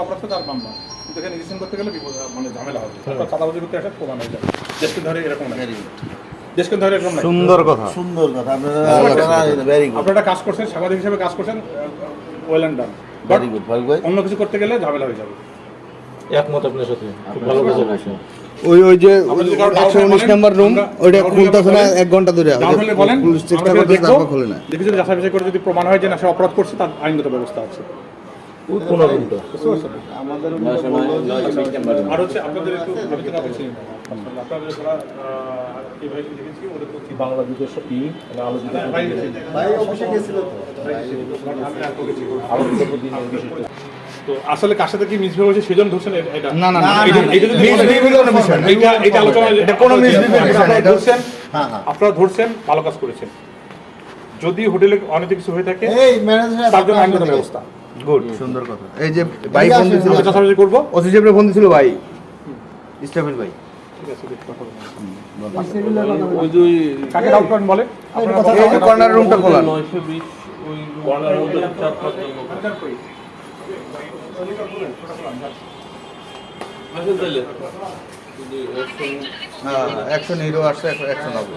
অপরাধ তার মামলা, কিন্তু এখানে রেজিস্ট্রেশন করতে গেলে মানে ঝামেলা হবে, চাঁদাবাজি করতে আসে প্রমাণ হয়ে যাবে। দেশকে ধরে এরকম না, দেশকে ধরে এরকম না। সুন্দর কথা। আপনারা কাজ করছেন, সাংবাদিক হিসেবে কাজ করছেন, well and done. Very good ভাই। অন্য কিছু করতে গেলে ঝামেলা হয়ে যাবে। একমত আপনার সাথে, খুব ভালো কথা বলছেন। ওই যে 119 নাম্বার রুম ওইটা খুলতেছে না 1 ঘন্টা ধরে, বলেন পুলিশ চেষ্টা করতে তারপর খুলে না। দেখি যদি যাচাই বাছাই করে যদি প্রমাণ হয় যে না সে অপরাধ করছে, তার আইনগত ব্যবস্থা আছে। কোন রুমটা? আমাদের আর হচ্ছে আপনাদের একটু আমি তো না বলছি, আপনাদের যারা এই ভাইকে দেখেছি ওদের তো বাংলাদেশের সাথে আলোচিত ভাই অফিসে গেছিল তো আলোচিত প্রতিদিনের বিশিষ্ট। তো আসলে কার সাথে কি মিসবিহেভ হয়েছে সেজন্য ধরছেন এটা? না না না, এটা যদি মিসবিহেভের কোনো বিষয় না, এটা আলোচনা, এটা কোনো মিসবিহেভের বিষয় না। এটা ধরছেন, হ্যাঁ আপনারা ধরছেন, ভালো কাজ করেছেন। যদি হোটেলে অনৈতিক কিছু হয়ে থাকে এই ম্যানেজার তার জন্য আইনগত ব্যবস্থা। গুড, সুন্দর কথা। এই যে ভাই ফোন দিছিল, আমরা চাষাবাজি করবো। ওসি সাহেব ফোন দিছিল ভাই, ইস্টাফেল ভাই। ঠিক আছে, কথা বলুন। ওই যে কাকে ডাউট করেন বলে? এই কর্নার রুমটা খোলা। 920 ওই কর্নার মধ্যে 4-5 জন লোক আসেন তাহলে যদি হ্যাঁ, অ্যাকশন হিরো আসছে, অ্যাকশন হবে।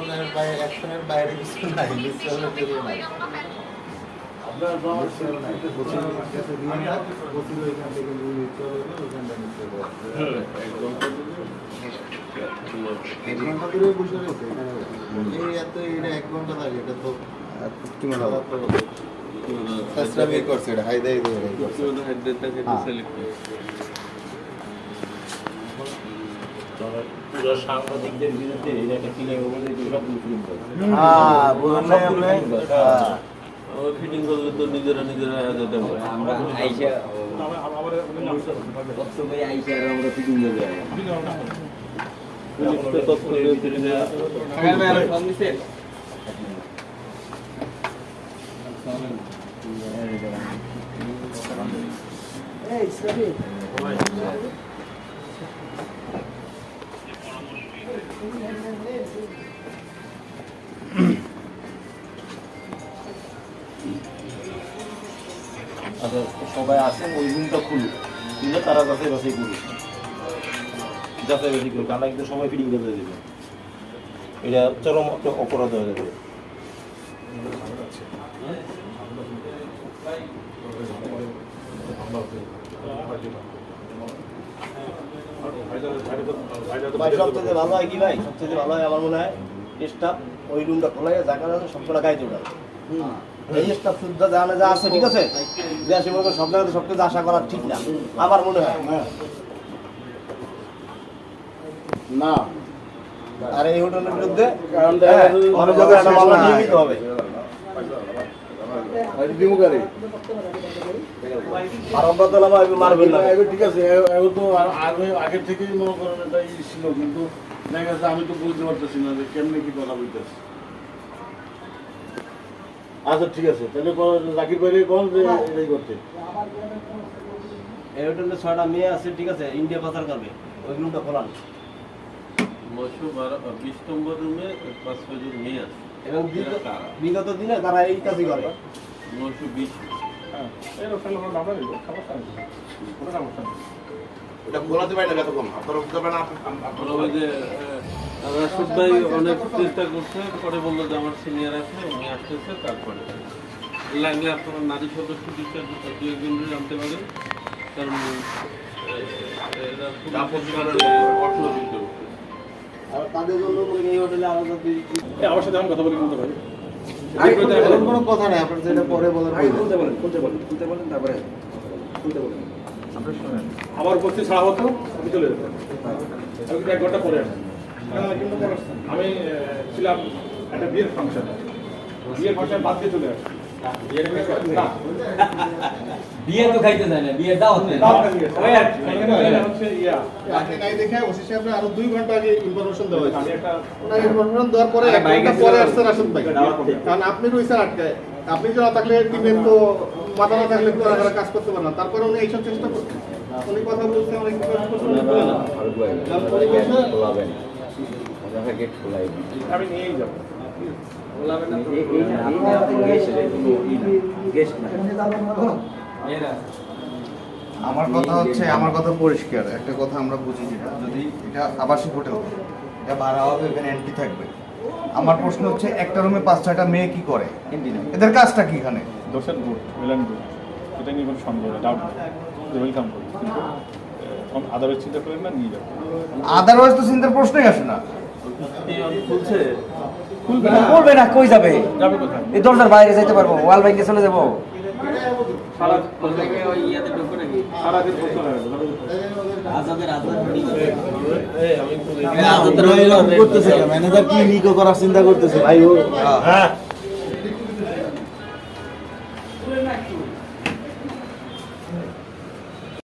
অ্যাকশনের বাইরে কিছু নাই, মিসেলের পেরিয়ে নাই। আপনার এক ঘন্টা ধরে বসে রয়েছে এই এত, এটা 1 ঘন্টা লাগে, এটা তো কি মনে হয়? সাবস্ক্রাইব করছে, এটা হাই দেয় দেয় পুরো সাংবাদিকদের বিরুদ্ধে এটা একটা ফিলিং বলে পুরো ফিলিং করে। হ্যাঁ বুঝলেন আপনি। ওই ফিটিং করলে তো নিজেরা যেতে পারে। আমরা আইসা তবে আইসা আর আমরা ফিটিং দেবে পুলিশকে তথ্য দিয়ে আচ্ছা সবাই আসেন, ওই রুমটা খুলুন, খুলে তারা যাচাই বাছাই করুন, যাচাই বাছাই করুন, আমরা কিন্তু সবাই ফিটিং করে দেবে, এটা চরম একটা অপরাধ হয়ে যাবে। ভাই সবচেয়ে ভালো হয় কি ভাই, সবচেয়ে ভালো হয় আমার মনে হয় স্টাফ ওই রুমটা খোলাই জায়গা আছে সবগুলো গাইতে ওঠা, এই স্টাফ শুদ্ধ জানা যা আছে, ঠিক আছে, যে আসে বলবো সব জায়গাতে সব কিছু আশা করা ঠিক না আমার মনে হয় না। আর এই হোটেলের বিরুদ্ধে অনেক জায়গায় জায়গায় একটা মামলা নিয়মিত হবে। আর অব্যাহতলা মারবেন না, ঠিক আছে, এখন তো আগের থেকেই মনে করেন এটা ছিল, কিন্তু দেখা গেছে আমি তো বুঝতে পারতেছি না যে কেমনি কি কথা বলতেছি। আচ্ছা ঠিক আছে, তাহলে জাকির ভাই কোন যে এটাই করতে এই হোটেলে 6টা মেয়ে আছে, ঠিক আছে, ইন্ডিয়া পাচার করবে, ওই রুমটা খোলান 920 নম্বর রুমে 5-6 জন মেয়ে আছে এবং বিগত দিনে তারা এই কাজই করে। 920 হ্যাঁ, এরকম আমরা আমরা দিব, সমস্যা নেই, কোনো সমস্যা নেই। এটা খোলাতে পারি না কতক্ষণ আপনারা বুঝতে পারেন। ওই যে রাশিদ ভাই অনেক চেষ্টা করছে, পরে বললো যে আমার সিনিয়র আছে উনি আসতেছে, তারপরে লাগলে আপনারা নারী সদস্য টিচার দু একজনের জানতে পারেন, কারণ এরা অর্থনৈতিক আর তাদের জন্য এই হোটেলে আলাদা আমার সাথে আমি কথা বলি বলতে পারি। কোনো কথা নাই, আপনার যেটা পরে বলেন তারপরে আমার উপস্থিত ছাড়া হতো, আমি চলে যেতাম, আমি কিন্তু 1 ঘন্টা পরে আসতাম। আমি ছিলাম একটা বিয়ের ফাংশনে, বাদ দিয়ে চলে আসতাম। বিয়ে তো খাইতে যায় না, বিয়ে দাও আপনি নাই দেখে ওসি সাহেবরা আরো 2 ঘন্টা আগে ইনফরমেশন দেওয়া হয়েছে। আমি একটা ইনফরমেশন দেওয়ার পরে 1 ঘন্টা পরে আসছে রাশিদ ভাই, কারণ আপনি রয়েছেন আটকায়, আপনি যদি না থাকলে টিমের তো মাথা না থাকলে তো আর কাজ করতে পারে না। তারপরে উনি এইসব চেষ্টা করছেন, উনি কথা বলছেন, অনেক আমি নিয়েই যাবো। আমার কথা পরিষ্কার একটা কথা আমরা বুঝি যেটা যদি এটা আবাসিক হোটেল হয়, এটা ভাড়া হবে, এখানে এন্ট্রি থাকবে। আমার প্রশ্ন হচ্ছে একটা রুমে 5-6টা মেয়ে কি করে, এদের কাজটা কি এখানে? দোষের গুড ওয়েল অ্যান্ড গুড, এটা নিয়ে কোনো সন্দেহ নেই, ডাউট নেই, ওয়েলকাম করি, কিন্তু আদারওয়াইজ চিন্তা করেন না, নিয়ে যাবেন। আদারওয়াইজ তো চিন্তার প্রশ্নই আসে না। খুলছে বলবে না, কই যাবে? যাবে কোথায়? এই দরজার বাইরে যাইতে পারবো, ওয়াল ব্যাংকে চলে যাবো। সারাদিন বছর হয়ে গেল, ম্যানেজার কি নিকো করার চিন্তা করতেছে ভাই ও।